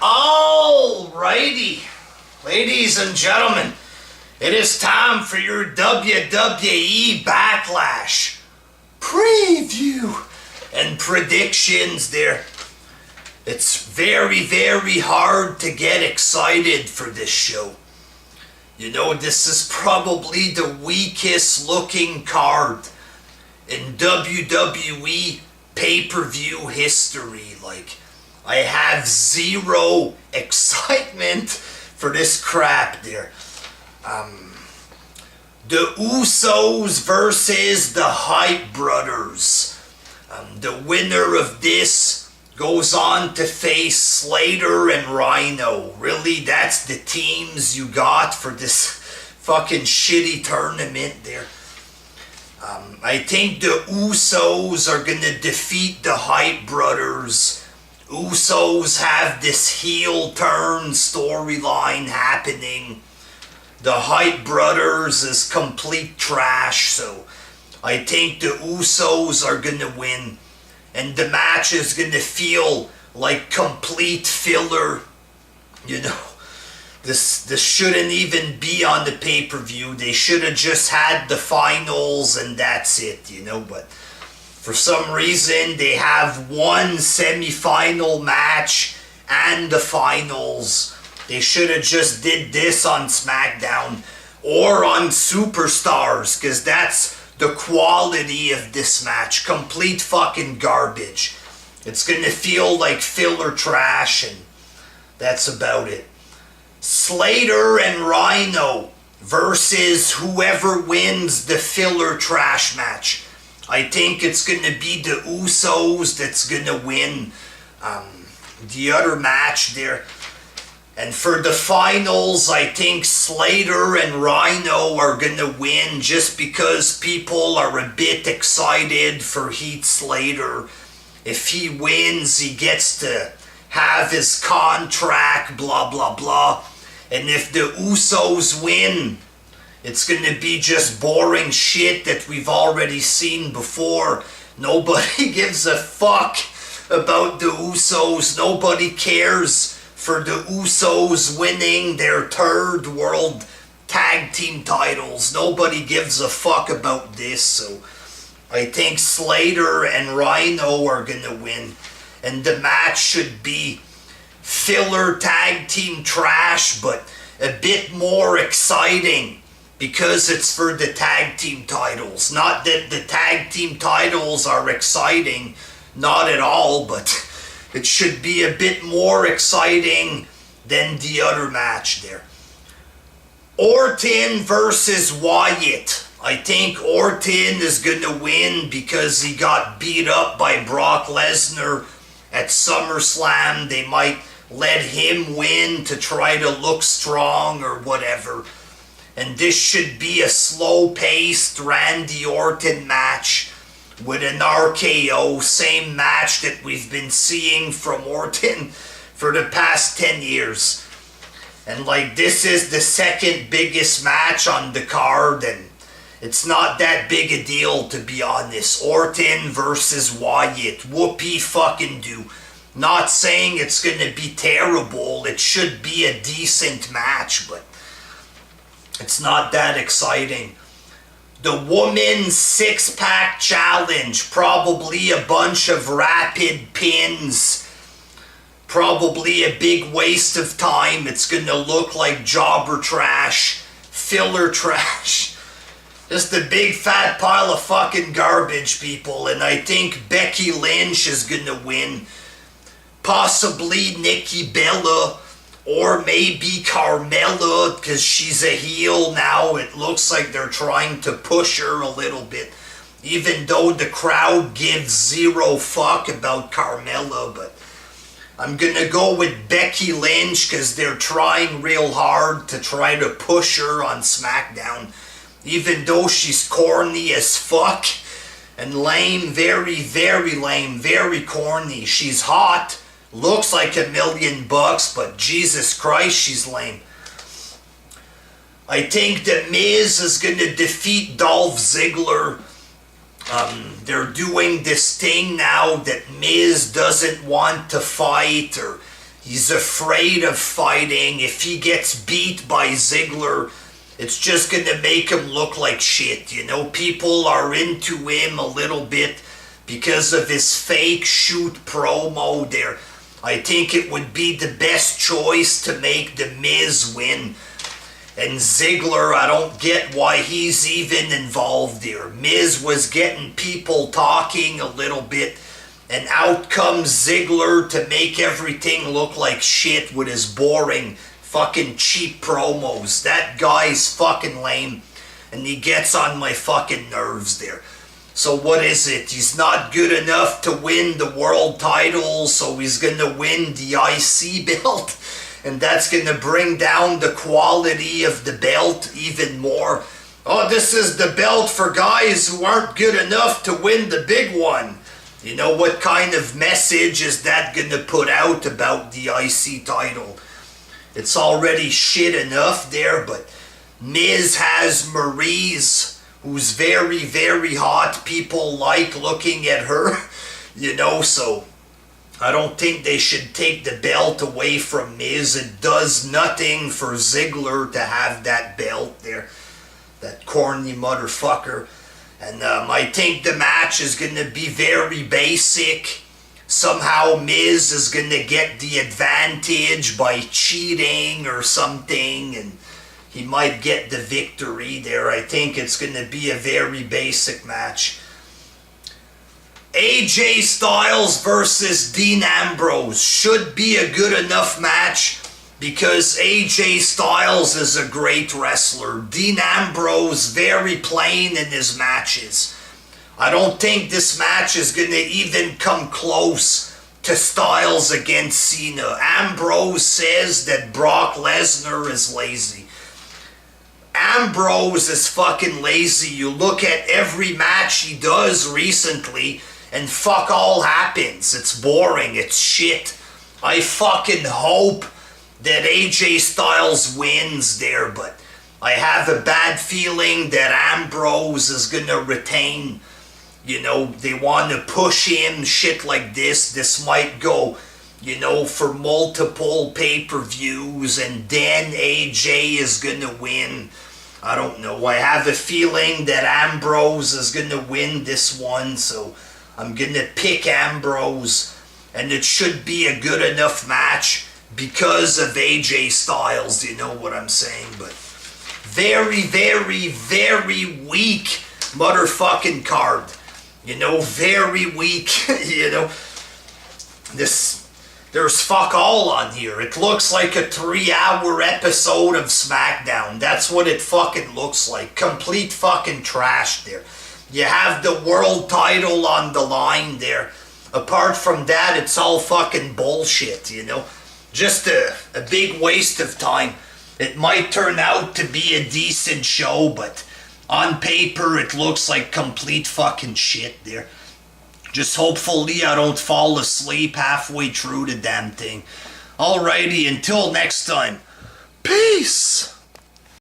Alrighty, ladies and gentlemen, it is time for your WWE Backlash preview and predictions there. It's very, very hard to get excited for this show. You know, this is probably the weakest looking card in WWE pay-per-view history. Like, I have zero excitement for this crap there. The Usos versus the Hype Brothers. The winner of this goes on to face Slater and Rhino. Really, that's the teams you got for this fucking shitty tournament there. I think the Usos are gonna defeat the Hype Brothers. Usos have this heel turn storyline happening. The Hype Brothers is complete trash, so I think the Usos are gonna win. And the match is gonna feel like complete filler. You know, this shouldn't even be on the pay-per-view. They should have just had the finals and that's it, you know, but for some reason, they have one semi-final match and the finals. They should have just did this on SmackDown or on Superstars, because that's the quality of this match. Complete fucking garbage. It's gonna feel like filler trash, and that's about it. Slater and Rhino versus whoever wins the filler trash match. I think it's going to be the Usos that's going to win the other match there. And for the finals, I think Slater and Rhino are going to win just because people are a bit excited for Heath Slater. If he wins, he gets to have his contract, blah, blah, blah. And if the Usos win, it's going to be just boring shit that we've already seen before. Nobody gives a fuck about the Usos. Nobody cares for the Usos winning their third world tag team titles. Nobody gives a fuck about this. So I think Slater and Rhino are going to win. And the match should be filler tag team trash, but a bit more exciting. Because it's for the tag team titles. Not that the tag team titles are exciting. Not at all. But it should be a bit more exciting than the other match there. Orton versus Wyatt. I think Orton is going to win because he got beat up by Brock Lesnar at SummerSlam. They might let him win to try to look strong or whatever. And this should be a slow-paced Randy Orton match with an RKO. Same match that we've been seeing from Orton for the past 10 years. And like, this is the second biggest match on the card, and it's not that big a deal, to be honest. Orton versus Wyatt. Whoopee fucking do. Not saying it's going to be terrible. It should be a decent match, but it's not that exciting. The Women's Six-Pack Challenge. Probably a bunch of rapid pins. Probably a big waste of time. It's going to look like jobber trash. Filler trash. Just a big fat pile of fucking garbage, people. And I think Becky Lynch is going to win. Possibly Nikki Bella. Or maybe Carmella, because she's a heel now. It looks like they're trying to push her a little bit. Even though the crowd gives zero fuck about Carmella. But I'm going to go with Becky Lynch because they're trying real hard to try to push her on SmackDown. Even though she's corny as fuck and lame, very, very lame, very corny. She's hot. Looks like $1 million, but Jesus Christ, she's lame. I think The Miz is going to defeat Dolph Ziggler. They're doing this thing now that Miz doesn't want to fight, or He's afraid of fighting. If he gets beat by Ziggler, it's just gonna make him look like shit. You know, people are into him a little bit because of his fake shoot promo there. I think it would be the best choice to make The Miz win. And Ziggler, I don't get why he's even involved there. Miz was getting people talking a little bit, and out comes Ziggler to make everything look like shit with his boring, fucking cheap promos. That guy's fucking lame, and he gets on my fucking nerves there. So what is it? He's not good enough to win the world title, so he's gonna win the IC belt, and that's gonna bring down the quality of the belt even more. Oh, this is the belt for guys who aren't good enough to win the big one. You know, what kind of message is that gonna put out about the IC title? It's already shit enough there, but Miz has Maryse, who's very, very hot. People like looking at her, you know, so I don't think they should take the belt away from Miz. It does nothing for Ziggler to have that belt there, that corny motherfucker. And I think the match is going to be very basic. Somehow Miz is going to get the advantage by cheating or something, and he might get the victory there. I think it's going to be a very basic match. AJ Styles versus Dean Ambrose should be a good enough match because AJ Styles is a great wrestler. Dean Ambrose very plain in his matches. I don't think this match is going to even come close to Styles against Cena. Ambrose says that Brock Lesnar is lazy. Ambrose is fucking lazy. You look at every match he does recently and fuck all happens. It's boring. It's shit. I fucking hope that AJ Styles wins there, but I have a bad feeling that Ambrose is gonna retain. You know, they want to push him, shit like this. This might go, you know, for multiple pay-per-views, and then AJ is gonna win. I don't know. I have a feeling that Ambrose is gonna win this one, so I'm gonna pick Ambrose, and it should be a good enough match because of AJ Styles, you know what I'm saying? But very, very, very weak motherfucking card. You know, very weak, you know. There's fuck all on here. It looks like a 3-hour episode of SmackDown. That's what it fucking looks like. Complete fucking trash there. You have the world title on the line there. Apart from that, it's all fucking bullshit, you know. Just a big waste of time. It might turn out to be a decent show, but on paper, it looks like complete fucking shit there. Just hopefully I don't fall asleep halfway through the damn thing. Alrighty, until next time. Peace!